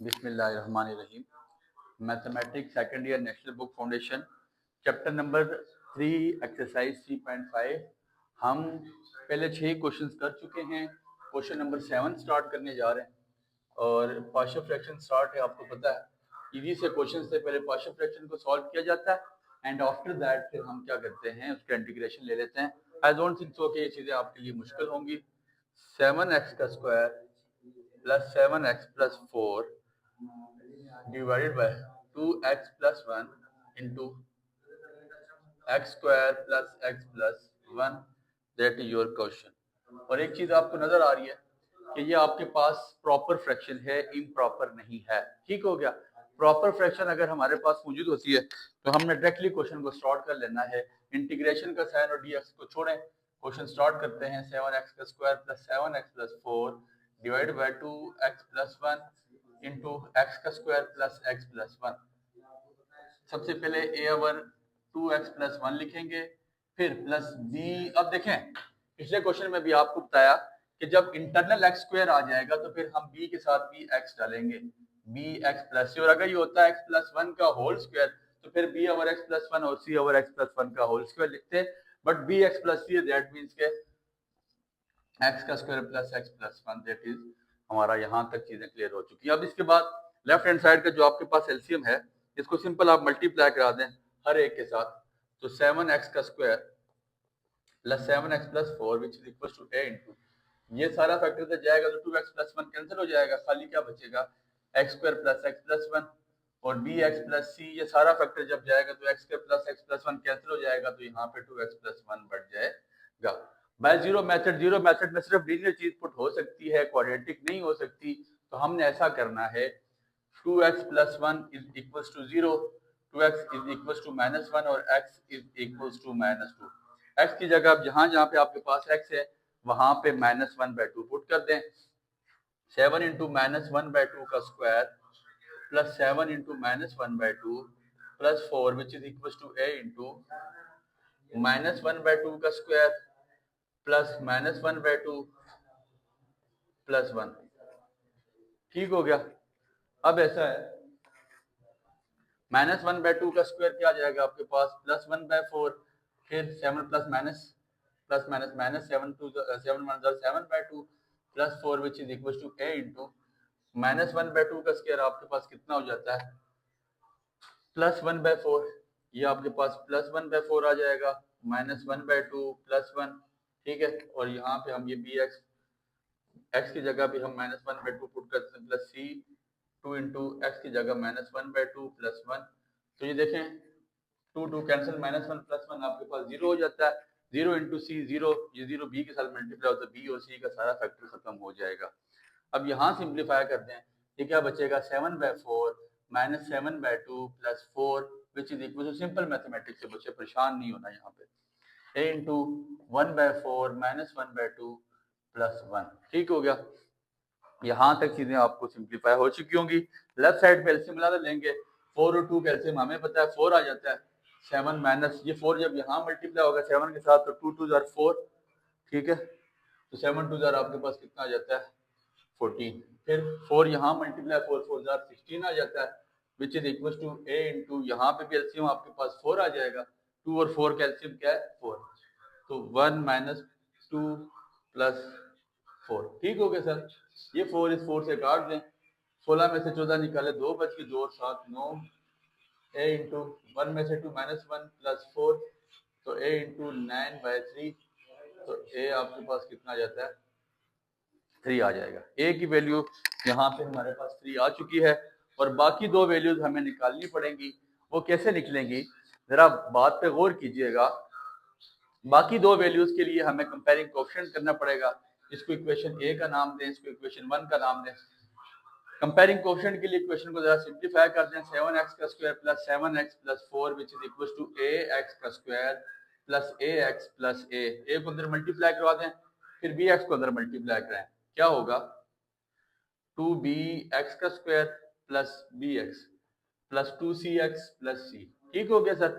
बिस्मिल्लाहिर्रहमानिर्रहीम। Mathematics second year national book foundation chapter number 3 exercise 3.5। हम पहले 6 क्वेश्चंस कर चुके हैं। क्वेश्चन नंबर 7 स्टार्ट करने जा रहे हैं और पार्शियल फ्रैक्शन स्टार्ट है। आपको पता है इजी से क्वेश्चन से पहले पार्शियल फ्रैक्शन को सॉल्व किया जाता है एंड आफ्टर दैट फिर हम क्या करते हैं, उसका इंटीग्रेशन ले लेते हैं। आई डोंट थिंक सो कि ये चीज़ें आपके लिए मुश्किल होंगी। 7x का square plus 7x plus 4 divided by 2x plus 1 into x square plus x plus 1, that is your question। और एक चीज आपको नजर आ रही है कि ये आपके पास प्रॉपर फ्रैक्शन है, इम्प्रॉपर नहीं है। ठीक हो गया। प्रॉपर फ्रैक्शन अगर हमारे पास मौजूद होती है तो हमने डायरेक्टली क्वेश्चन को स्टार्ट कर लेना है। इंटीग्रेशन का साइन और dx को छोड़ें, क्वेश्चन स्टार्ट करते हैं। 7x का square plus 7x plus 4 divide by 2x plus 1 into x का स्क्वायर प्लस एक्स प्लस 1। सबसे पहले ए ओवर 2x प्लस 1 लिखेंगे, फिर प्लस बी। अब देखें पिछले क्वेश्चन में भी आपको बताया कि जब इंटरनल एक्स स्क्वायर आ जाएगा तो फिर हम बी के साथ भी एक्स डालेंगे, बी एक्स प्लस सी। और अगर ये होता है एक्स प्लस 1 का होल स्क्वायर तो फिर बी ओवर एक्स प्लस 1 और सी ओवर एक्स प्लस 1 का होल स्क्वायर लिखते। But B X plus C that means के एक्स का square plus X plus 1, that is हमारा यहाँ तक चीजें क्लियर हो चुकी है। अब इसके बाद लेफ्ट हैंड साइड का जो आपके पास एलसीएम है इसको सिंपल आप मल्टीप्लाई करा दें हर एक के साथ। तो 7x का square plus 7x plus 4 which is equal to a into, ये सारा फैक्टर से जाएगा तो 2x प्लस 1 कैंसिल हो जाएगा, खाली क्या बचेगा x square plus x plus 1। और bx प्लस c, ये सारा फैक्टर जब जाएगा तो x square plus x plus 1 cancel हो जाएगा, तो यहाँ पे 2x प्लस 1 बढ़ जाएगा। बाय जीरो मेथड में सिर्फ लीनियर चीज पुट हो सकती है, क्वाड्रेटिक नहीं हो सकती। तो हमने ऐसा करना है 2x plus 1 is equals to 0, 2x is equals to minus 1 और x is equals to minus 2। x की जगह अब जहां जहां पे आपके पास x है वहां पे माइनस 1/2 पुट कर दें। 7 इंटू माइनस 1/2 का square plus 7 into minus 1/2 plus 4 which is equals to a into minus 1/2 का स्क्वायर प्लस माइनस 1/2 प्लस 1। ठीक हो गया। अब ऐसा है माइनस 1/2 का स्क्वायर क्या आ जाएगा आपके पास प्लस 1/4, फिर 7 plus minus minus 7 two 7 1 7/2 plus 4 which is equal to a into minus 1/2 का स्क्वायर आपके पास कितना हो जाता है प्लस 1/4। ये आपके पास प्लस 1/4 आ जाएगा, माइनस 1/2 प्लस 1। ठीक है। और यहाँ पे हम ये बी एक्स की जगह भी हम माइनस 1/2 पुट करते हैं प्लस सी 2 इंटू एक्स की जगह माइनस 1/2 प्लस 1। तो ये देखें 2 कैंसिल, माइनस 1 प्लस 1 आपके पास 0 हो जाता है। 0 इंटू सी 0, ये 0 बी के साथ मल्टीप्लाई होता है, बी और सी का सारा फैक्टर खत्म हो जाएगा। अब यहाँ सिंप्लीफाई कर दें, ये क्या बचेगा 7/4 minus 7/2 plus 4 which is equal to, simple mathematics से बच्चे परेशान नहीं होना यहाँ पे, a इंटू 1/4 माइनस 1/2 प्लस 1। ठीक हो गया। यहाँ तक चीजें आपको सिंप्लीफाई हो चुकी होंगी। लेफ्ट साइड पे एलसीएम मिला लेंगे, 4 और 2 का एलसीएम हमें पता है 4 आ जाता है। 7 माइनस ये 4 जब यहाँ मल्टीप्लाई होगा 7 के साथ तो 2 2 जार 4। ठीक है। तो 7 2 जार आपके पास कितना आ जाता है 14। फिर 4 यहाँ मल्टीप्लाई 4 4 जार 16 आ जाता है which is equal to a into, यहाँ पे भी एलसीएम आपके पास 4 आ जाएगा। 2 और 4 का एलसीएम क्या है 4, तो 1 माइनस 2 प्लस 4। ठीक हो गया सर। ये 4 इस 4 से काट दें, 16 में से 14 निकाले 2 बच के 2 और 7 9, a इंटू 1 में से 2 माइनस 1 प्लस 4, तो a इंटू 9/3, तो a आपके पास कितना आ जाता है 3 आ जाएगा। a की वैल्यू यहाँ पे हमारे पास 3 आ चुकी है और बाकी दो वैल्यूज हमें निकालनी पड़ेंगी। वो कैसे निकलेंगी जरा बात पे गौर कीजिएगा। बाकी दो वैल्यूज के लिए हमें कंपेयरिंग कोएफिशिएंट करना पड़ेगा। इसको इक्वेशन ए का नाम दें, इसको इक्वेशन 1 का नाम दें। कंपेयरिंग कोएफिशिएंट के लिए इक्वेशन को जरा सिंप्लीफाई कर दें। 7x का square plus 7x plus 4 which is equal to ax का square plus ax plus a को अंदर मल्टीप्लाई करवा दें, फिर bx को अंदर मल्टीप्लाई कराएं, क्या होगा 2bx का square plus bx plus 2cx plus c। ठीक हो गया सर।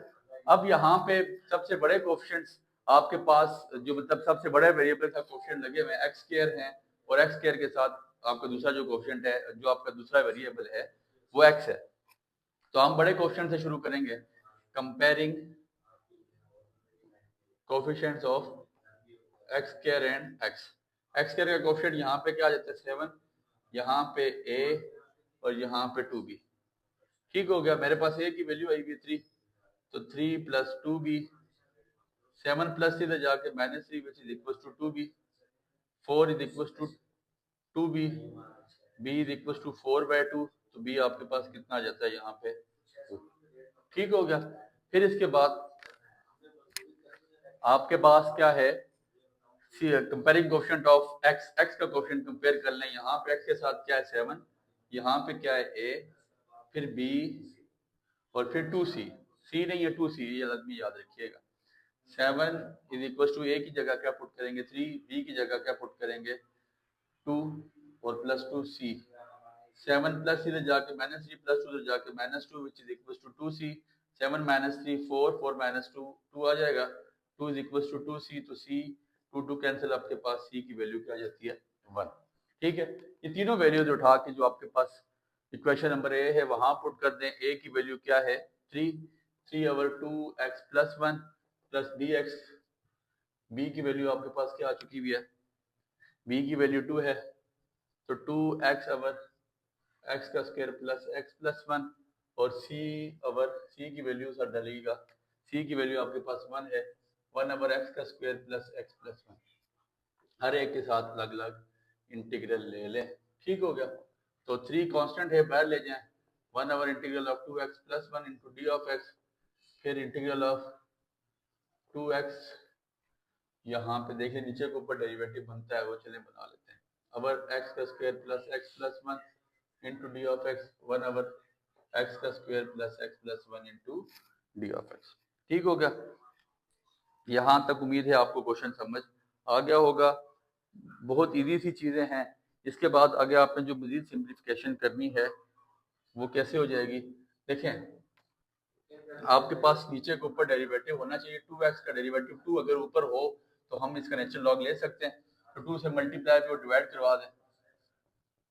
अब यहाँ पे सबसे बड़े कोएफिशिएंट्स आपके पास जो मतलब सबसे बड़े वेरिएबल का कोएफिशिएंट लगे हुए हैं x स्क्वायर हैं और x स्क्वायर के साथ आपका दूसरा जो कोफिशिएंट है, जो आपका दूसरा वेरिएबल है वो x है। तो हम बड़े कोफिशिएंट से शुरू करेंगे, comparing coefficients of x square and x। x square का कोफिशिएंट यहाँ पे क्या आ जाता है 7, यहाँ पे a और यहाँ पे 2b। ठीक हो गया, मेरे पास a की वैल्यू आई हुई 3, तो 3 प्लस 2b, 7 प्लस सीधे जाके -3 which is equal to 2b, 4 is equal to 2b, b is equal to 4/2, तो b आपके पास कितना आ जाता है यहाँ पे 2। ठीक हो गया। फिर इसके बाद आपके पास क्या है, comparing coefficient of x, x का कोफिशिएंट कंपेयर कर लें। यहाँ पे x के साथ क्या है 7, यहाँ पे क्या है a, फिर b और फिर 2c, c नहीं है 2c, ये आदमी याद रखिएगा। 7 इज इक्वल टू a की जगह क्या पुट करेंगे 3, b की जगह क्या पुट करेंगे 2 और प्लस 2c, 7 प्लस इधर जाके -3 प्लस उधर जाके -2 which is equal to 2c, 7 -3 4, 4 -2 2 आ जाएगा, 2 इज इक्वल टू 2c, तो c 2 कैंसिल, आपके पास c की वैल्यू क्या आ जाती है 1। ठीक है, ये तीनों वैल्यूज उठा के जो आपके पास इक्वेशन नंबर ए है वहां पुट कर दें। a की वैल्यू क्या है 3, 3 over 2x plus 1 plus dx, b की वैल्यू आपके पास क्या आ चुकी हुई है, b की वैल्यू 2 है, तो 2x ओवर x का स्क्वायर प्लस x प्लस 1, और c ओवर c की वैल्यू सर डलेगा, c की वैल्यू आपके पास 1 है, 1 ओवर x का स्क्वायर प्लस x प्लस 1, हर एक के साथ अलग अलग इंटीग्रल ले लें। ठीक हो गया, तो 3 कांस्टेंट है बाहर ले जाएं, 1 over integral of 2x plus 1 into d of x, फिर इंटीग्रल ऑफ 2x, यहाँ पे देखिए नीचे के ऊपर डेरिवेटिव बनता है वो चले बना लेते हैं, ओवर x का square plus x plus 1 into d of x, 1 over x का square plus x plus 1 into d of x। ठीक हो गया, यहाँ तक उम्मीद है आपको क्वेश्चन समझ आ गया होगा। बहुत इजी सी चीज़ें हैं। इसके बाद आगे आपने जो मजीद सिंप्लीफिकेशन करनी है वो कैसे हो जाएगी, देखें आपके पास नीचे के ऊपर डेरिवेटिव होना चाहिए, 2x का डेरिवेटिव 2 अगर ऊपर हो तो हम इसका नेचुरल लॉग ले सकते हैं, तो 2 से मल्टीप्लाई और डिवाइड करवा दें,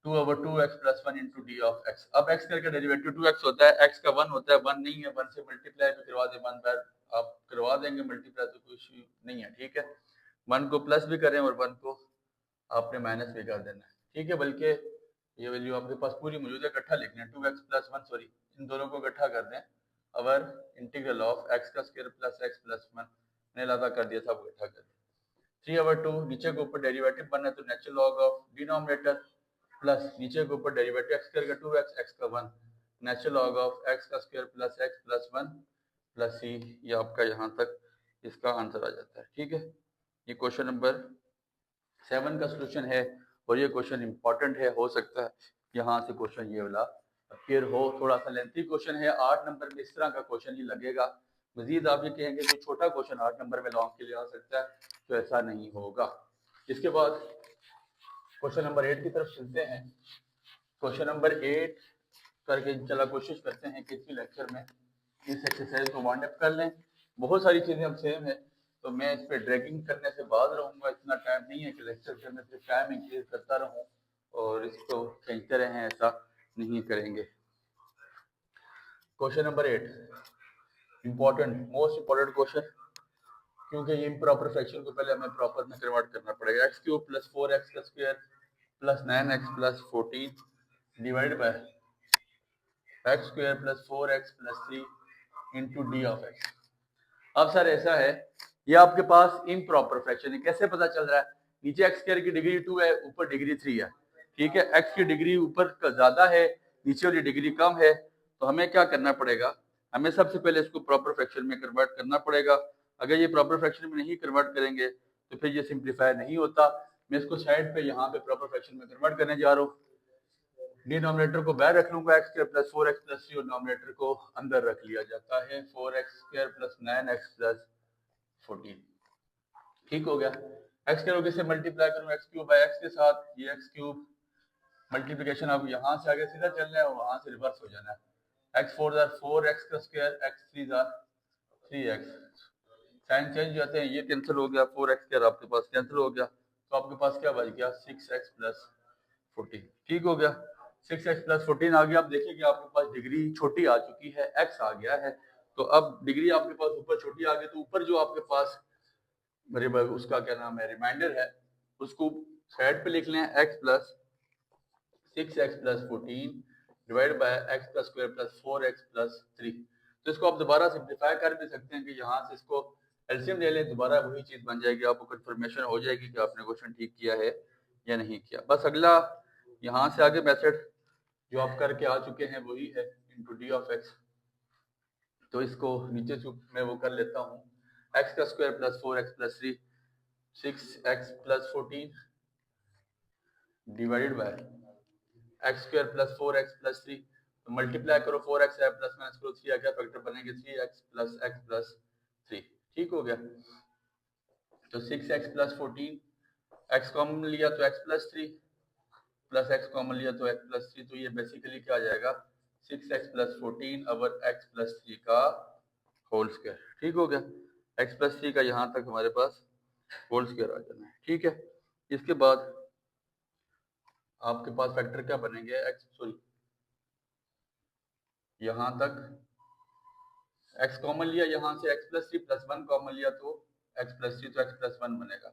2 over 2x plus 1 into d of x। अब x करके डेरिवेटिव 2x होता है, x का 1 होता है, 1 नहीं है, 1 से मल्टीप्लाई भी करवा दें, 1 बार आप करवा देंगे मल्टीप्लाई तो कोई इशू नहीं है। ठीक है, 1 को प्लस भी करें और 1 को आपने माइनस भी कर देना है। ठीक है, बल्कि ये वैल्यू आपके पास पूरी मौजूद है, इकट्ठा लिखना है 2x प्लस 1, सॉरी इन दोनों को इकट्ठा कर दें, अवर इंटीग्रल ऑफ x का स्क्वायर प्लस x प्लस 1 ने लादा कर दिया, सब इकट्ठा कर दिया, 3 ओवर 2 नीचे के ऊपर डेरिवेटिव बनना है तो natural log of denominator plus नीचे के ऊपर डेरिवेटिव x स्क्वायर का 2x, x का 1, नेचुरल लॉग ऑफ x का square plus x plus 1 plus c, ये आपका यहाँ तक इसका आंसर आ जाता है। ठीक है, ये क्वेश्चन नंबर 7 का सोल्यूशन है और ये क्वेश्चन इंपॉर्टेंट है, हो सकता है यहाँ से क्वेश्चन ये वाला अपीयर हो, थोड़ा सा लेंथी क्वेश्चन है, 8 नंबर में इस तरह का क्वेश्चन ही लगेगा। मजीद आप ये कहेंगे कि छोटा क्वेश्चन 8 नंबर में लॉन्ग के लिए आ सकता है, तो ऐसा नहीं होगा। इसके बाद क्वेश्चन नंबर 8 की तरफ चलते हैं। क्वेश्चन नंबर 8 करके चला कोशिश करते हैं कि इसी लेक्चर में इस एक्सरसाइज को वाइंड अप कर लें। बहुत सारी चीज़ें अब सेम है, तो मैं इस पर ड्रैगिंग करने से बाज रहूँगा, इतना टाइम नहीं है कि लेक्चर करने से टाइम इंक्रीज करता रहूँ और इसको खींचते रहें, ऐसा नहीं करेंगे। Question number 8 important, most important question, क्योंकि ये इम्प्रॉपर फ्रैक्शन को पहले हमें प्रॉपर में कन्वर्ट करना पड़ेगा। एक्स क्यूब प्लस 4x का square plus 9x plus 14 divide by x square plus 4x plus 3 into d of x. अब सर ऐसा है, ये आपके पास इम्प्रॉपर फ्रैक्शन है, कैसे पता चल रहा है, नीचे एक्स स्क्वायर की डिग्री 2 है, ऊपर डिग्री 3 है। ठीक है, एक्स की डिग्री ऊपर ज्यादा है, नीचे वाली डिग्री कम है, तो हमें क्या करना पड़ेगा, हमें सबसे पहले इसको प्रॉपर फ्रैक्शन में कन्वर्ट करना पड़ेगा। अगर ये प्रॉपर फ्रैक्शन में नहीं कन्वर्ट करेंगे तो फिर ये सिंप्लीफाई नहीं होता। मैं इसको साइड पे यहाँ पे प्रॉपर फ्रैक्शन में कन्वर्ट करने जा रहा हूँ, डिनोमिनेटर को बाहर रख लूंगा, x square plus 4x plus 3 और डिनोमिनेटर को अंदर रख लिया जाता है, 4x square plus 9x plus 14। ठीक हो गया, एक्स स्क्वायर से मल्टीप्लाई करूंगा एक्स क्यूब बाय एक्स के साथ, ये एक्स क्यूब मल्टीप्लिकेशन अब यहाँ से आगे सीधा चलना है और वहां से रिवर्स हो जाना है, एक्स 4 जार 4x का स्क्वायर, एक्स 3 जार 3x, साइन चेंज जाते हैं, ये कैंसिल हो गया, 4x स्क्वायर आपके पास कैंसिल हो गया, तो आपके पास क्या बच गया 6x प्लस 14। ठीक हो गया, 6x प्लस 14 आ गया। अब देखिए कि आपके पास डिग्री छोटी आ चुकी है, x आ गया है। तो अब डिग्री आपके पास ऊपर छोटी आ गई, तो ऊपर जो आपके पास उसका क्या नाम है, रिमाइंडर है, उसको साइड पे लिख लें, x plus 6x plus 14 divide by x plus square plus 4x plus 3। तो इसको आप दोबारा सिंप्लीफाई कर भी सकते हैं कि यहाँ से इसको एलसीएम ले लें, दोबारा वही चीज बन जाएगी, आपको कंफर्मेशन हो जाएगी कि आपने क्वेश्चन ठीक किया है या नहीं किया। बस अगला यहाँ से आगे मेथड जो आप करके आ चुके हैं वही है इंटू डी ऑफ एक्स। तो इसको नीचे मैं वो कर लेता हूँ, एक्स का square plus 4x plus 3, 6x plus 14 divided by x square plus 4x plus 3। तो मल्टीप्लाई करो, 4x है प्लस माइनस करो 3 आ गया, फैक्टर बनेंगे 3x प्लस x प्लस 3। ठीक हो गया। तो 6x प्लस 14, x कॉमन लिया तो x plus 3 plus x common लिया तो x प्लस 3। तो ये बेसिकली क्या आ जाएगा, 6x plus 14 over x plus 3 का होल स्क्वायर। ठीक हो गया, x प्लस 3 का यहाँ तक हमारे पास होल स्क्वायर आ जाना है। ठीक है, इसके बाद आपके पास फैक्टर क्या बनेंगे, यहाँ तक x कॉमन लिया, यहाँ से x प्लस 3 प्लस 1 कॉमन लिया तो x प्लस 3, तो x प्लस 1 बनेगा,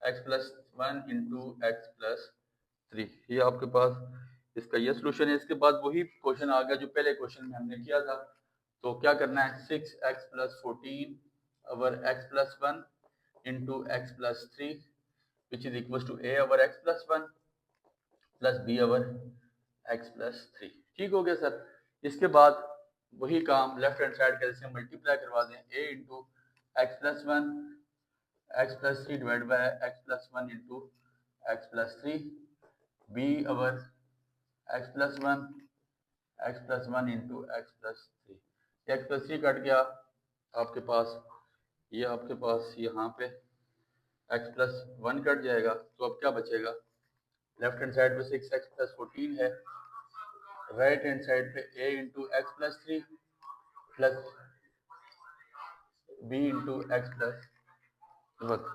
x plus 1 into x plus 3। ये आपके पास इसका ये सोल्यूशन है। इसके बाद वही क्वेश्चन आ गया जो पहले क्वेश्चन में हमने किया था। तो क्या करना है, 6x plus 14 over x plus 1 into x plus 3 which is equal to a over x plus 1 plus b over x plus 3। ठीक हो गया सर। इसके बाद वही काम लेफ्ट हैंड साइड कैसे मल्टीप्लाई करवा दें, a into x plus 1 X plus 3 divide by X plus 1 into x plus 3, b over x plus 1 X plus 1 into x plus 3। X plus 3 cut गया आपके पास, ये आपके पास यहाँ पे एक्स प्लस 1 कट जाएगा, तो अब क्या बचेगा, लेफ्ट हैंड साइड पे 6x प्लस 14 है, राइट हैंड साइड पे a into x plus 3 plus b into x plus 1।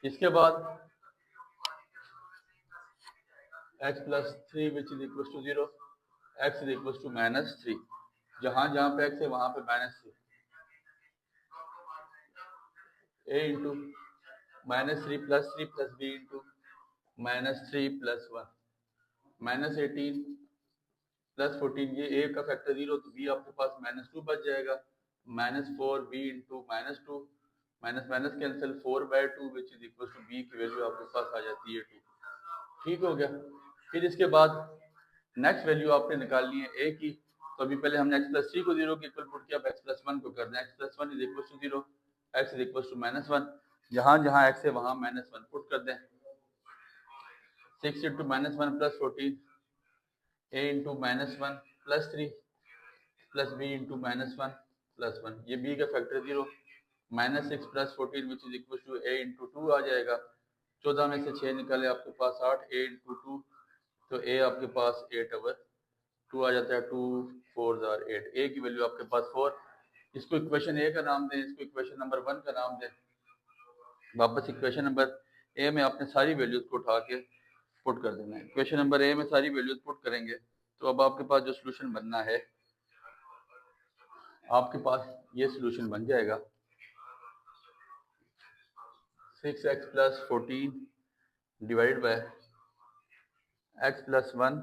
इसके बाद x plus 3 which is equal to 0, x is equal to minus 3, जहां जहां पे x है वहां पे minus 3, a into minus 3 plus b into minus 3 plus 1 minus 18 plus 14, ये a का फैक्टर 0 तो b आपके पास माइनस 2 बच जाएगा, minus 4 b into minus 2, minus minus cancel 4 by 2 which is equal to b की वैल्यू आपके पास आ जाती है 2। ठीक हो गया। फिर इसके बाद नेक्स्ट वैल्यू आपने निकालनी है a की। तो अभी पहले हमने x प्लस 3 को 0 के इक्वल पुट किया, अब x प्लस 1 को करना है, x plus 1 is equal to 0, x is equal to minus 1, जहां जहां x है वहां माइनस 1 पुट कर दें, 6 into minus 1 plus 14, a into minus 1 plus 3 plus b into minus 1 plus 1, ये b का factor 0, minus 6 plus 14 which is equal to a into 2 आ जाएगा, 14 में से 6 निकाले आपके पास 8, a इंटू 2, तो a आपके पास 8 ओवर 2 आ जाता है, 2 4 जार 8, a की वैल्यू आपके पास 4। इसको इक्वेशन ए का नाम दें, इसको इक्वेशन नंबर 1 का नाम दें। वापस इक्वेशन नंबर ए में आपने सारी वैल्यूज को उठा के पुट कर देना है। इक्वेशन नंबर ए में सारी वैल्यूज पुट करेंगे तो अब आपके पास जो सोल्यूशन बनना है, आपके पास ये सोल्यूशन बन जाएगा, 6x plus 14 divide by x plus 1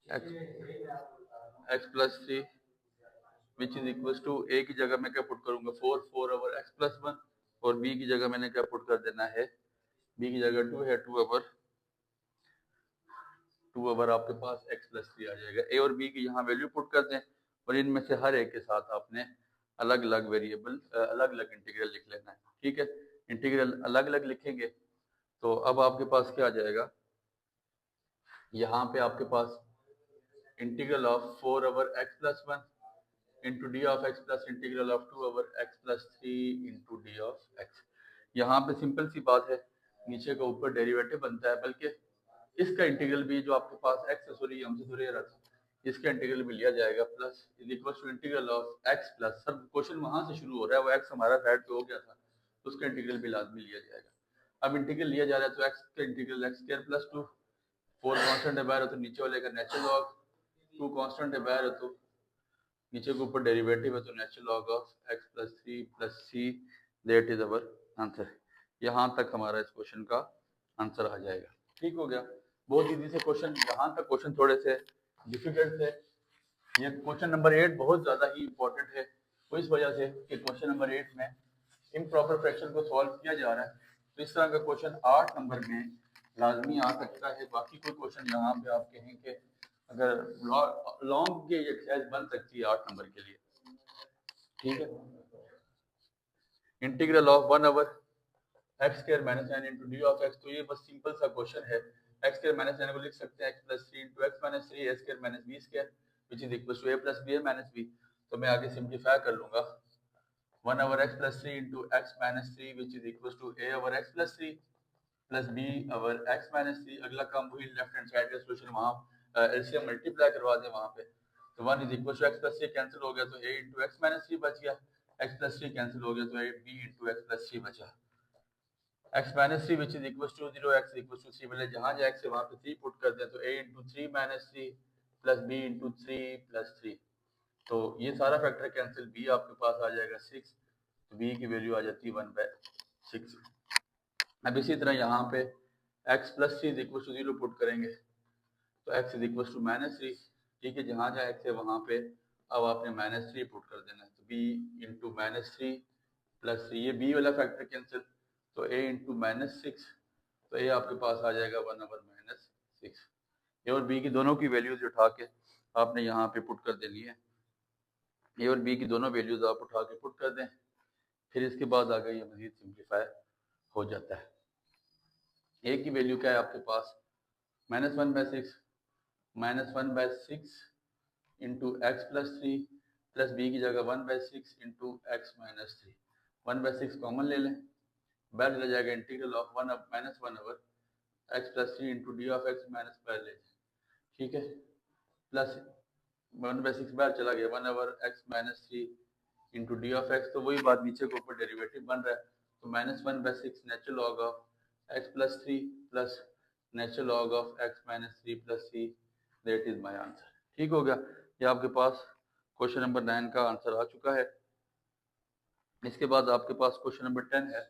x plus 3 which is equal to a की जगह मैं क्या पुट करूंगा, 4 ओवर x प्लस 1, और b की जगह मैंने क्या पुट कर देना है, b की जगह 2 है, 2 ओवर आपके पास x प्लस 3 आ जाएगा। a और b की यहाँ वैल्यू पुट कर दें और इनमें से हर एक के साथ आपने अलग अलग वेरिएबल अलग अलग इंटीग्रल लिख लेना है। ठीक है, इंटीग्रल अलग अलग लिखेंगे तो अब आपके पास क्या आ जाएगा, यहाँ पे आपके पास integral of 4 over x plus 1 into d of x plus integral of 2 over x plus 3 into d of x. यहाँ पे सिंपल सी बात है, नीचे का ऊपर डेरिवेटिव बनता है, बल्कि इसका इंटीग्रल भी जो आपके पास एक्स सॉरी हमसे दूर रहा था, इसका इंटीग्रल भी लिया जाएगा, plus is equal to integral of x plus, सब क्वेश्चन वहां से शुरू हो रहा है, वो एक्स हमारा साइड पे हो गया था, तो उसका इंटीग्रल भी लाजमी लिया जाएगा। अब इंटीग्रल लिया जा रहा है तो एक्स का integral x square plus 2, 4 constant है बाहर, तो नीचे वाले का नेचुरल लॉग, 2 कांस्टेंट है बाहर, तो नीचे के ऊपर डेरिवेटिव है तो natural log of x plus 3 plus C, that is our answer. यहाँ तक हमारा इस क्वेश्चन का आंसर आ जाएगा। ठीक हो गया, बहुत इजी से क्वेश्चन। यहाँ तक क्वेश्चन थोड़े से डिफिकल्ट थे। ये क्वेश्चन नंबर 8 बहुत ज़्यादा ही इंपॉर्टेंट है, तो इस वजह से कि क्वेश्चन नंबर 8 में इम्प्रॉपर फ्रैक्शन को सॉल्व किया जा रहा है, तो इस तरह का क्वेश्चन 8 नंबर में लाजमी आ सकता है। बाकी कोई क्वेश्चन यहाँ पे आप कहें कि अगर लॉन्ग की एक्सरसाइज बन सकती है 8 नंबर के लिए। ठीक है, integral of 1 over x square minus n into d of x, तो ये बस सिंपल सा क्वेश्चन है। एक्स स्क्वायर माइनस एन को लिख सकते हैं x plus 3 into x minus 3 a square minus b square which is equal to a plus b a minus b. तो मैं आगे सिंप्लीफाई कर लूंगा, 1 over x plus 3 into x minus 3 which is equal to a over x plus 3 plus b over x minus 3। अगला काम वही left hand side का solution, वहाँ एलसीएम मल्टीप्लाई करवा दें वहाँ पे, तो 1 is equal to x plus 3 cancel हो गया तो ए इंटू एक्स माइनस 3 बच गया, एक्स प्लस 3 कैंसिल हो गया तो a b into x plus 3 बचा, x minus 3 which is equal to 0 x equal to 3, पहले जहाँ जाए x से वहाँ पे 3 पुट कर दें तो a into 3 minus 3 plus b into 3 plus 3, तो ये सारा फैक्टर कैंसिल, b आपके पास आ जाएगा 6, तो b की वैल्यू आ जाती है 1/6। अब इसी तरह यहाँ पे x plus 3 is equal to 0 put करेंगे तो x is equal to minus 3। ठीक है, जहाँ जाए x है वहाँ पे अब आपने माइनस 3 पुट कर देना है, तो b इंटू माइनस 3 प्लस 3, ये b वाला फैक्टर कैंसिल, तो a इंटू माइनस 6, तो a आपके पास आ जाएगा 1 ओवर माइनस 6। ए और b की दोनों की वैल्यूज उठा के आपने यहाँ पे पुट कर देनी है, ए और b की दोनों वैल्यूज आप उठा के पुट कर दें, फिर इसके बाद आगे ये मजीद सिंप्लीफाई हो जाता है। ए की वैल्यू क्या है आपके पास, -1/6 -1/6 into x plus 3 plus b की जगह 1/6 इंटू एक्स माइनस 3, 1/6 कॉमन ले लें, बाहर चला जाएगा, integral of 1 minus 1 over x plus 3 into d of x minus बाहर ले, ठीक है, प्लस 1/6 बाहर चला गया, 1 over x minus 3 into d of x, तो वही बात नीचे के ऊपर डेरिवेटिव बन रहा है, तो -1/6 natural log of x plus 3 plus natural log of x minus 3 plus C, that is my answer. ठीक हो गया, ये आपके पास क्वेश्चन नंबर 9 का आंसर आ चुका है। इसके बाद आपके पास क्वेश्चन नंबर 10 है,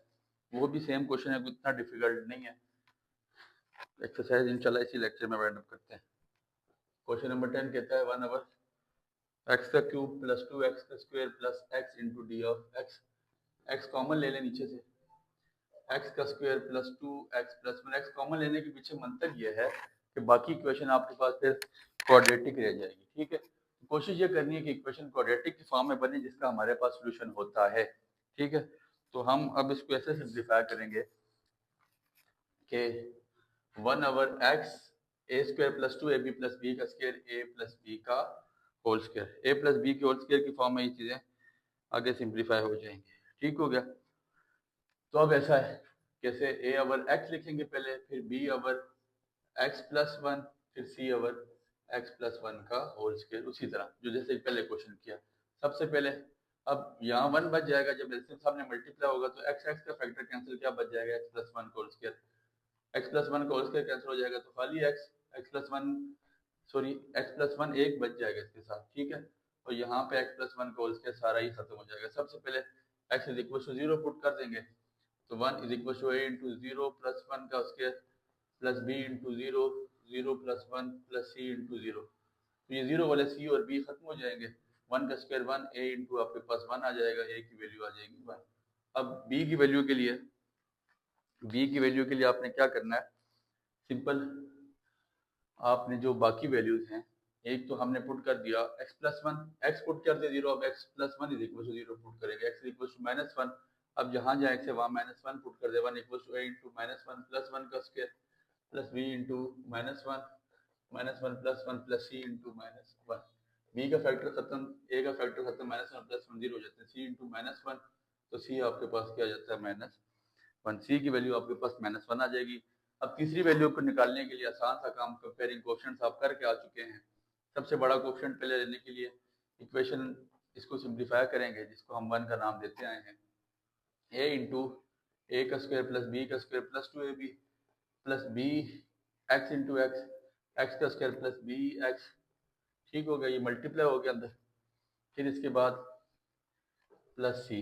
वो भी सेम क्वेश्चन है, इतना डिफिकल्ट नहीं है। एक्सरसाइज इंशाल्लाह इसी लेक्चर में वाइंड अप करते हैं। क्वेश्चन नंबर 10 कहता है 1 ओवर एक्स का क्यूब प्लस 2x का square plus x into d of x, x common ले लें नीचे से, एक्स का square plus 2x plus 1x common लेने के पीछे मंतक ये है कि बाकी इक्वेशन आपके पास फिर क्वाड्रेटिक रह जाएगी। ठीक है, कोशिश ये करनी है कि इक्वेशन क्वाड्रेटिक की फॉर्म में बने जिसका हमारे पास सोल्यूशन होता है। ठीक है, तो हम अब इसको ऐसे सिंप्लीफाई करेंगे कि 1 over x a square plus 2ab plus b का स्क्वायर ए प्लस बी का whole square, a plus b के होल स्क्वायर की फॉर्म में ये चीज़ें आगे सिंप्लीफाई हो जाएंगी। ठीक हो गया, तो अब ऐसा है कैसे, ए ओवर एक्स लिखेंगे पहले, फिर बी ओवर एक्स प्लस 1, फिर सी ओवर एक्स प्लस 1 का होल स्क्वायर, उसी तरह जो जैसे पहले क्वेश्चन किया। सबसे पहले अब यहाँ 1 बच जाएगा, जब एलसीएम सामने मल्टीप्लाई होगा तो एक्स एक्स का फैक्टर कैंसिल, क्या बच जाएगा, एक्स प्लस 1 का होल स्क्वायर, एक्स प्लस 1 का होल स्क्वायर कैंसिल हो जाएगा तो खाली x, x plus 1 sorry x plus 1 एक बच जाएगा इसके साथ। ठीक है, और यहाँ पे एक्स प्लस 1 का होल स्क्वायर सारा ही खत्म हो जाएगा। सबसे पहले x is equal to 0 put कर देंगे, तो 1 is equal to a into 0 plus 1 का square plus b into 0 0 plus 1 plus c into 0, तो ये 0 वाले सी और बी खत्म हो जाएंगे, 1 का स्क्वायर 1, ए इंटू आपके पास 1 आ जाएगा, ए की वैल्यू आ जाएगी 1। अब बी की वैल्यू के लिए, बी की वैल्यू के लिए आपने क्या करना है, सिंपल आपने जो बाकी वैल्यूज हैं, एक तो हमने पुट कर दिया x प्लस 1, एक्स पुट कर दिया 0, अब x plus 1 is equal to 0 put करेंगे, x is equal to minus 1, अब जहाँ जहाँ x है वहाँ माइनस 1 पुट कर दे, 1 equal to a into minus 1 plus 1 का square plus b into minus 1 plus 1 plus c into minus 1, b का फैक्टर खत्म, a का फैक्टर खत्म, माइनस 1 प्लस 1 0 हो जाते हैं, c इंटू माइनस 1, तो c आपके पास क्या आ जाता है -1, c की वैल्यू आपके पास -1 आ जाएगी। अब तीसरी वैल्यू को निकालने के लिए आसान सा काम, कंपेयरिंग कोएफिशिएंट्स आप करके आ चुके हैं। सबसे बड़ा कोएफिशिएंट पहले लेने के लिए इक्वेशन इसको सिंप्लीफाई करेंगे, जिसको हम 1 का नाम देते आए हैं, ए इंटू ए का स्क्वायर प्लस बी का square plus 2ab plus b x into x x का स्क्वायर प्लस बी एक्स। ठीक हो गया, ये मल्टीप्लाई हो गया अंदर। फिर इसके बाद प्लस सी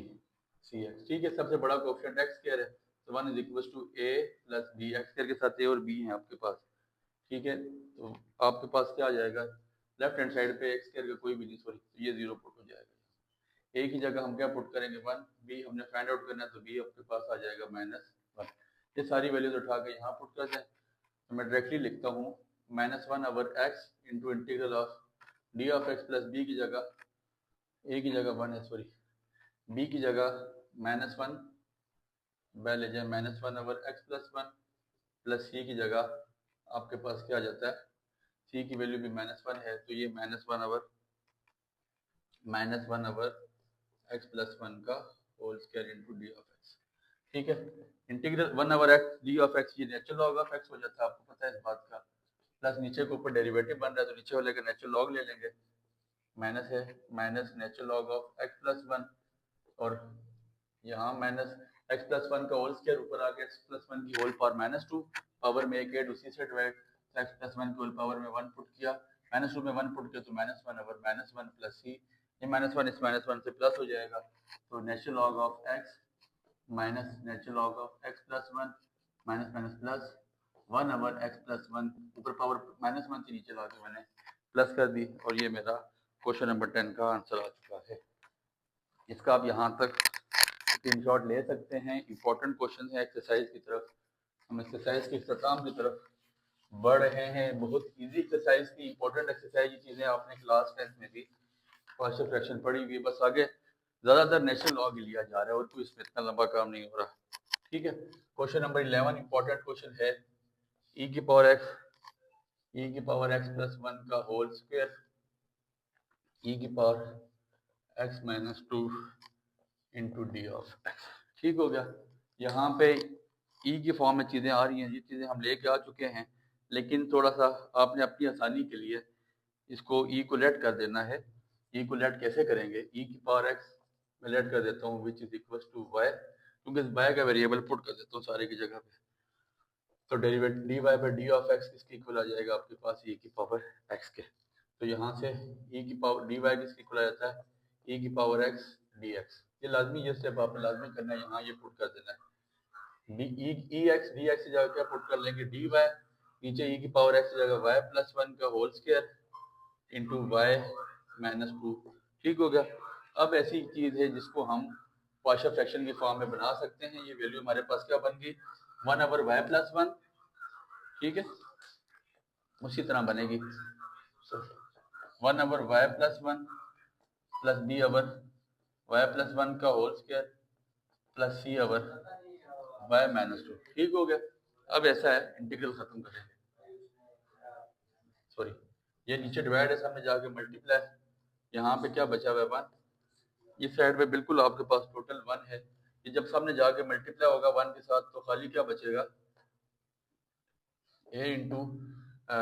एक्स। ठीक है, सबसे बड़ा कोएफिशिएंट एक्स स्क्वायर है, तो 1 is equal to a plus b. X square के साथ ए और बी है आपके पास। ठीक है, तो आपके पास क्या आ जाएगा, लेफ्ट हैंड साइड पे एक्स स्क्वायर का कोई भी नहीं, सॉरी, तो ये 0 पुट हो जाएगा। ए की जगह हम क्या पुट करेंगे 1, बी हमने फाइंड आउट करना है, तो बी आपके पास आ जाएगा -1। ये सारी वैल्यूज उठा के यहाँ पुट कर दें, तो मैं डायरेक्टली लिखता हूँ -1 over x into integral of d of x plus b की जगह, ए की जगह 1 है, सॉरी, बी की जगह -1 वह ले जाए -1 ओवर एक्स प्लस 1 प्लस सी की जगह आपके पास क्या आ जाता है, सी की वैल्यू भी -1 है, तो ये -1 ओवर एक्स प्लस 1 का whole square into d of x. ठीक है, integral 1 over x d of x, ये नेचुरल लॉग ऑफ एक्स हो जाता है, आपको पता है इस बात का। प्लस नीचे के ऊपर डेरिवेटिव बन रहा है, तो नीचे वाले का नेचुरल लॉग ले लेंगे, माइनस है minus natural log of x plus 1, और यहाँ माइनस एक्स प्लस 1 का होल स्क्वायर, ऊपर आके एक्स प्लस 1 की होल पावर -2, पावर में एक ऐड उसी से डिवाइड, तो एक्स प्लस 1 की होल पावर में 1 पुट किया, -2 में 1 पुट किया, तो -1 ओवर -1 प्लस सी, ये -1 इस -1 से प्लस हो जाएगा, तो natural log of x minus natural log of x plus 1 minus minus plus 1 over x plus 1, ऊपर पावर -1 से नीचे ला के मैंने प्लस कर दी, और ये मेरा क्वेश्चन नंबर 10 का आंसर आ चुका है। इसका आप यहाँ तक स्क्रीनशॉट ले सकते हैं। इंपॉर्टेंट क्वेश्चन है एक्सरसाइज की तरफ, हम एक्सरसाइज के इख्तिताम की तरफ बढ़ रहे हैं। बहुत इजी एक्सरसाइज की इंपॉर्टेंट एक्सरसाइज, ये चीज़ें आपने क्लास 10 में भी पार्शियल फ्रैक्शन पढ़ी हुई, बस आगे ज़्यादातर नेचुरल लॉग लिया जा रहा है, और कोई इसमें इतना लंबा काम नहीं हो रहा। ठीक है, क्वेश्चन नंबर 11 इंपॉर्टेंट क्वेश्चन है, ई की पावर एक्स प्लस 1 का होल स्क्वायर, ई की power x minus 2 into d of x. ठीक हो गया, यहाँ पे ई की फॉर्म में चीज़ें आ रही हैं, ये चीज़ें हम लेके आ चुके हैं, लेकिन थोड़ा सा आपने अपनी आसानी के लिए इसको ई को लेट कर देना है। ई को लेट कैसे करेंगे, ई की पावर एक्स में लेट कर देता हूँ which is equal to y, क्योंकि इस वाई का वेरिएबल पुट कर देता हूँ सारे की जगह पे, तो derivative d y by d of x किसके इक्वल आ जाएगा आपके पास, ई की पावर एक्स के। तो यहाँ से ई की पावर डी वाई किसके इक्वल आ जाता है, ई की पावर एक्स डी एक्स। ये लाजमी, ये स्टेप आपने लाजमी करना है, यहाँ ये पुट कर देना है। ई एक्स डी एक्स की जगह क्या पुट कर लेंगे, डी वाई, नीचे ई की पावर एक्स की जगह वाई प्लस 1 का whole square into y minus 2। ठीक हो गया। अब ऐसी चीज़ है जिसको हम पार्शियल फ्रैक्शन की फॉर्म में बना सकते हैं। ये वैल्यू हमारे पास क्या बन गई, 1 ओवर वाई प्लस 1। ठीक है, उसी तरह बनेगी 1 over y plus 1 plus b over y plus 1 का whole square plus c over y minus 2। ठीक हो गया। अब ऐसा है, इंटीग्रल खत्म करेंगे, सॉरी, ये नीचे डिवाइड है, सामने जाके मल्टीप्लाई, यहाँ पे क्या बचा हुआ है 1, इस साइड पे बिल्कुल आपके पास टोटल 1 है, ये जब सामने जाके मल्टीप्लाई होगा 1 के साथ, तो खाली क्या बचेगा, ए इंटू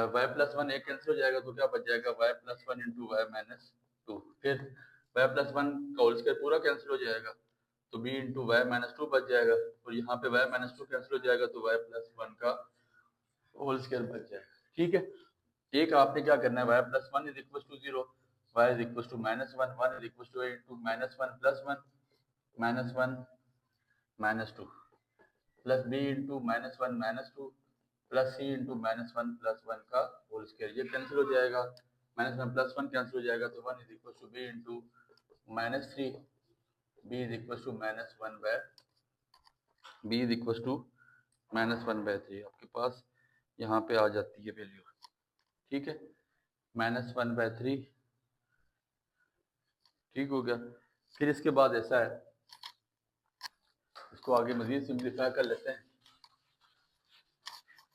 वाई प्लस 1, एक कैंसिल हो जाएगा, तो क्या बच जाएगा y plus 1 into y minus 2। फिर वाई प्लस 1 का होल स्क्वायर पूरा कैंसिल हो जाएगा, तो बी इंटू वाई माइनस 2 बच जाएगा, और यहाँ पे वाई माइनस 2 कैंसिल हो जाएगा, तो वाई प्लस 1 का होल स्क्वायर बच जाएगा। ठीक है, एक आपने क्या करना है, y plus 1 is equal to 0, y is equal to -1, 1 is equal to a into -1 plus 1 -1 -2 plus b into -1 -2 plus c into -1 plus 1 का होल स्क्वायर, ये कैंसिल हो जाएगा, -1 प्लस 1 कैंसिल हो जाएगा, तो 1 is equal to b into -3, b is equal to -1 by b is equal to -1/3 आपके पास यहाँ पे आ जाती है वैल्यू। ठीक है, -1/3। ठीक हो गया। फिर इसके बाद ऐसा है, इसको आगे मजीद सिंप्लीफाई कर लेते हैं।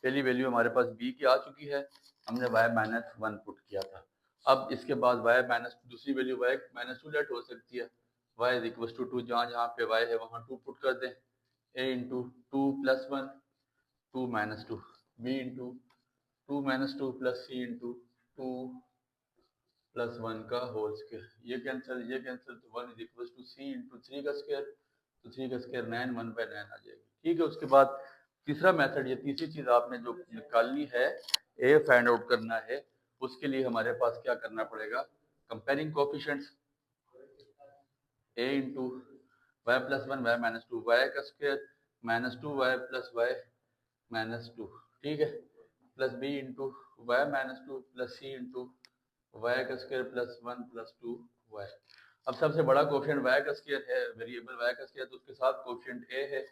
पहली वैल्यू हमारे पास b की आ चुकी है, हमने y-1 पुट किया था। अब इसके बाद y माइनस दूसरी वैल्यू y-2 लेट हो सकती है, y इज इक्वल टू 2, जहाँ जहाँ पे y है वहाँ 2 पुट कर दें, a into 2 plus 1 2 minus 2, b into 2 minus 2 plus c into 2 plus 1 का होल स्क्वायर, ये कैंसिल, तो 1 is equal to c into 3 का स्क्वायर तो 3 का स्क्वायर 9, 1/9 आ जाएगी। ठीक है, उसके बाद तीसरा मेथड, ये तीसरी चीज आपने जो निकालनी है, ए फाइंड आउट करना है, उसके लिए हमारे पास क्या करना पड़ेगा, comparing coefficients a into y plus 1 y minus 2 y का square minus 2 y plus y minus 2, ठीक है, plus b into y minus 2 plus c into y का स्क्वायर प्लस 1 प्लस 2 वाई। अब सबसे बड़ा कोफिशिएंट वाई का स्क्वायर है, variable y का स्क्वायर, तो उसके साथ कोफिशिएंट ए है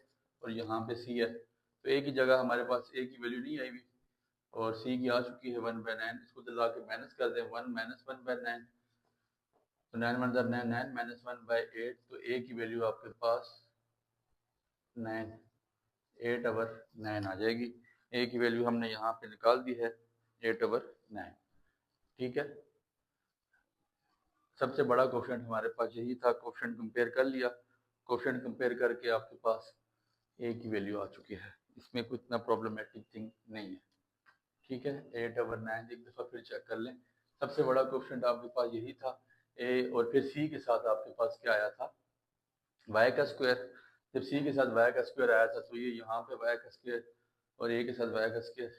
और यहाँ पे सी है, तो ए की जगह हमारे पास ए की वैल्यू नहीं आई हुई और सी की आ चुकी है 1/9। इसको तो ला के माइनस कर दें, 1 माइनस 1/9, तो 9 1 9, 9 माइनस 1/8, तो ए की वैल्यू आपके पास 9, 8/9 आ जाएगी। ए की वैल्यू हमने यहाँ पे निकाल दी है 8/9, ठीक है। सबसे बड़ा कोफिशिएंट हमारे पास यही था, कोफिशिएंट कंपेयर कर लिया, कोफिशिएंट कंपेयर करके आपके पास ए की वैल्यू आ चुकी है, इसमें कोई इतना प्रॉब्लमेटिक थिंग नहीं है, ठीक है। 8/9 एक दफ़ा फिर चेक कर लें, सबसे बड़ा कोफिशिएंट आपके पास यही था ए, और फिर सी के साथ आपके पास क्या आया था, वाई का स्क्वायर। जब सी के साथ वाई का स्क्वायर आया था तो ये यहाँ पे वाई का स्क्वायर और ए के साथ वाई का स्क्वायर,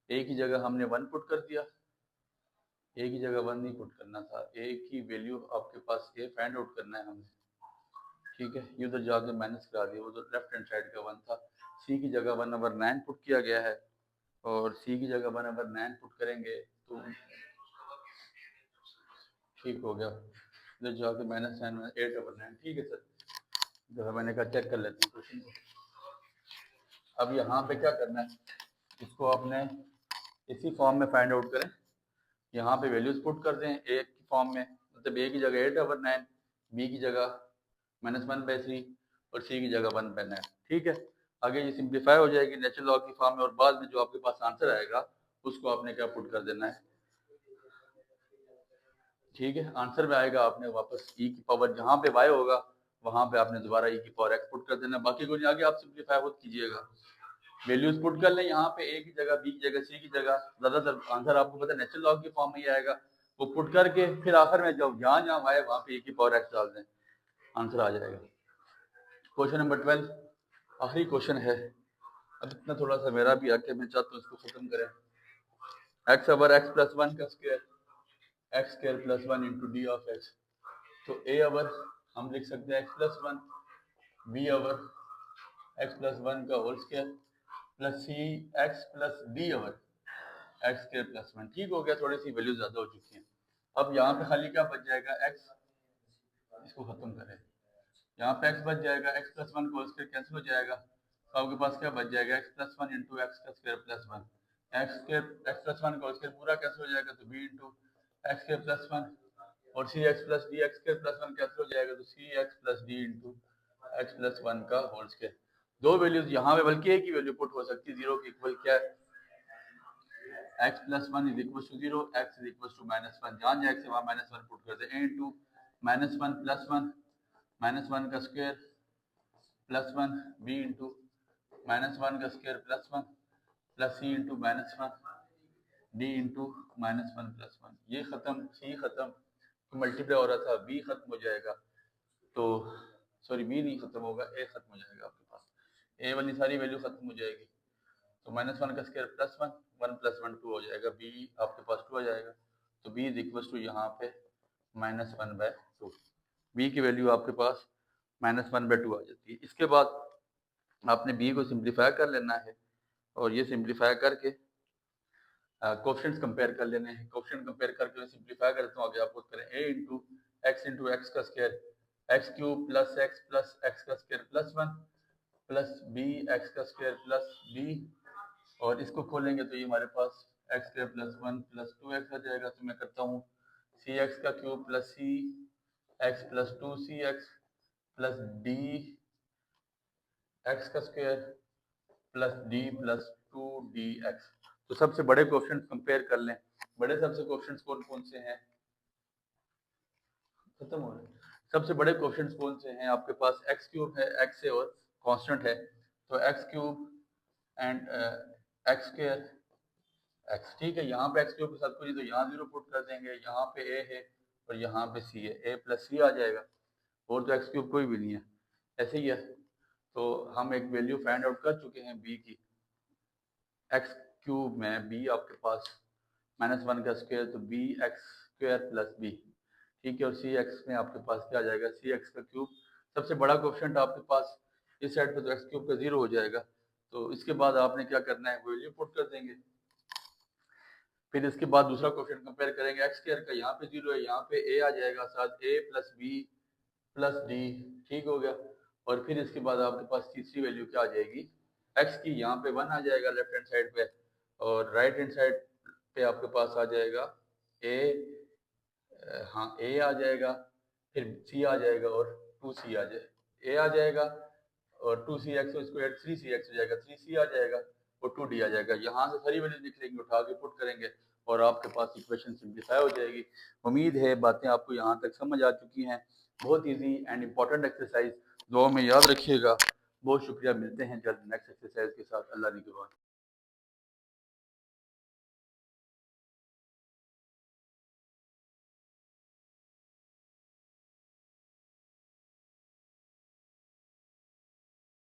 ए की जगह हमने 1 पुट कर दिया, ए की जगह 1 नहीं पुट करना था, ए की वैल्यू आपके पास ए फाइंड आउट करना है हमने, ठीक है। ये उधर जाके माइनस करा दिया, उधर लेफ्ट हैंड साइड का 1 था, सी की जगह 1/9 पुट किया गया है और सी की जगह 1/9 पुट करेंगे तो ठीक हो गया, इधर जाके माइनस 9 8/9, ठीक है सर। जो मैंने कहा चेक कर लेते हैं क्वेश्चन को। अब यहाँ पे क्या करना है, इसको आपने इसी फॉर्म में फाइंड आउट करें, यहाँ पे वैल्यूज पुट कर दें ए की फॉर्म में, मतलब ए की जगह 8/9, बी की जगह -1/3 और सी की जगह 1/9, ठीक है। आगे ये सिंप्लीफाई हो जाएगी नेचुरल लॉग की फॉर्म में और बाद में जो आपके पास आंसर आएगा उसको आपने क्या पुट कर देना है, ठीक है। आंसर में आएगा आपने वापस ई की पावर, जहाँ पे वाई होगा वहाँ पे आपने दोबारा ई की पावर एक्स पुट कर देना, बाकी कुछ आगे आप सिंप्लीफाई खुद कीजिएगा। वैल्यूज पुट कर लें यहाँ पे, ए की जगह बी की जगह सी की जगह, ज्यादातर आंसर आपको पता है नेचुरल लॉग की फॉर्म में ही आएगा, वो पुट करके फिर आखिर में जब जहाँ जहाँ आए वहाँ पे ए की पावर एक्स डाल दें, आंसर आ जाएगा। क्वेश्चन नंबर 12 आखिरी क्वेश्चन है, अब इतना थोड़ा सा मेरा भी आके मैं चाहता हूँ इसको खत्म करें। x/x+1 का square x² + 1 into d of x, तो a ओवर हम लिख सकते हैं x+1, b ओवर x+1 का होल स्क्वायर प्लस सी x+d ओवर x² + 1, ठीक हो गया, थोड़ी सी वैल्यू ज्यादा हो चुकी है। अब यहाँ पे खाली क्या बच जाएगा x, इसको खत्म करें, यहाँ पे x बच जाएगा, x+1 का होल स्क्वायर कैंसिल हो जाएगा, तो आपके पास क्या बच जाएगा x+1 इंटू x² + 1, x+1 का होल स्क्वायर पूरा कैंसिल हो जाएगा तो b इंटू x² + 1 और सी x+d x²+1 कैंसिल हो जाएगा तो सी x+d इंटू x+1 का होल स्क्वायर। दो वैल्यूज यहाँ पे बल्कि एक ही वैल्यू पुट हो सकती है, जीरो की इक्वल क्या है, x+1 = 0, x = -1, जहाँ जहाँ x है वहाँ -1 पुट कर दे, a इंटू -1 + 1 -1 का स्क्वायर +1, b इंटू -1 का square +1 plus c into -1 D into -1 + 1, ये खत्म, सी खत्म, मल्टीप्लाई हो रहा था, बी खत्म हो जाएगा, तो सॉरी बी नहीं खत्म होगा, ए खत्म हो जाएगा, आपके पास ए वाली सारी वैल्यू खत्म हो जाएगी, तो -1 का स्क्वायर +1 1 + 1 2 हो जाएगा, बी आपके पास 2 आ जाएगा, तो बी इज इक्वल टू यहाँ पे -1/2, बी की वैल्यू आपके पास -1/2 आ जाती है। इसके बाद आपने बी को सिंप्लीफाई कर लेना है और ये सिंप्लीफाई करके कोएफिशिएंट्स कंपेयर कर लेने हैं, कोएफिशिएंट कंपेयर करके मैं सिंप्लीफाई करता हूँ, आगे आप पुट करें a इंटू x का square x³ + x plus x का स्क्वायर +1 प्लस b x का स्क्वायर प्लस b, और इसको खोलेंगे तो ये हमारे पास x² + 1 प्लस 2x आ जाएगा, तो मैं करता हूँ cx³ plus c x plus 2cx plus d x का square plus d plus 2dx। तो सबसे बड़े कोएफिशिएंट्स कंपेयर कर लें, बड़े सबसे कोएफिशिएंट्स कौन कौन से हैं, खत्म हो रहे हैं, सबसे बड़े कोएफिशिएंट्स कौन से हैं आपके पास, x³ है, x है और कांस्टेंट है, तो x³ एंड x² x, ठीक है। यहाँ पे x³ के साथ कोई तो यहाँ 0 पुट कर देंगे, यहाँ पे a है और यहाँ पे c है, a + c आ जाएगा, और तो x³ कोई भी नहीं है, ऐसे ही है। तो हम एक वैल्यू फाइंड आउट कर चुके हैं बी की। एक्स क्यूब में बी आपके पास -1 का स्क्वायर, तो b x square plus b, ठीक है। और सी एक्स में आपके पास क्या आ जाएगा, सी एक्स का क्यूब। सबसे बड़ा कोएफिशिएंट आपके पास इस साइड पे, तो एक्स क्यूब का 0 हो जाएगा। तो इसके बाद आपने क्या करना है, वैल्यू पुट कर देंगे। फिर इसके बाद दूसरा क्वेश्चन कंपेयर करेंगे, एक्स स्क्वायर का यहाँ पे 0 है, यहाँ पे ए आ जाएगा, साथ ए प्लस बी प्लस डी, ठीक हो गया। और फिर इसके बाद आपके पास तीसरी वैल्यू क्या आ जाएगी, एक्स की, यहाँ पे 1 आ जाएगा लेफ्ट हैंड साइड पे, और राइट हैंड साइड पे आपके पास आ जाएगा ए, हाँ ए आ जाएगा, फिर सी आ जाएगा और 2c आ जाएगा, ए आ जाएगा और 2cx स्क्वायर 3cx हो जाएगा, 3c आ जाएगा और 2d आ जाएगा। यहाँ से सारी वैल्यू लिख लेंगे, उठा के पुट करेंगे और आपके पास इक्वेशन सिंप्लीफाई हो जाएगी। उम्मीद है बातें आपको यहाँ तक समझ आ चुकी हैं। बहुत इजी एंड इम्पॉर्टेंट एक्सरसाइज, दुआ में याद रखिएगा। बहुत शुक्रिया, मिलते हैं जल्द नेक्स्ट एक्सरसाइज के साथ। अल्लाह निगहबान।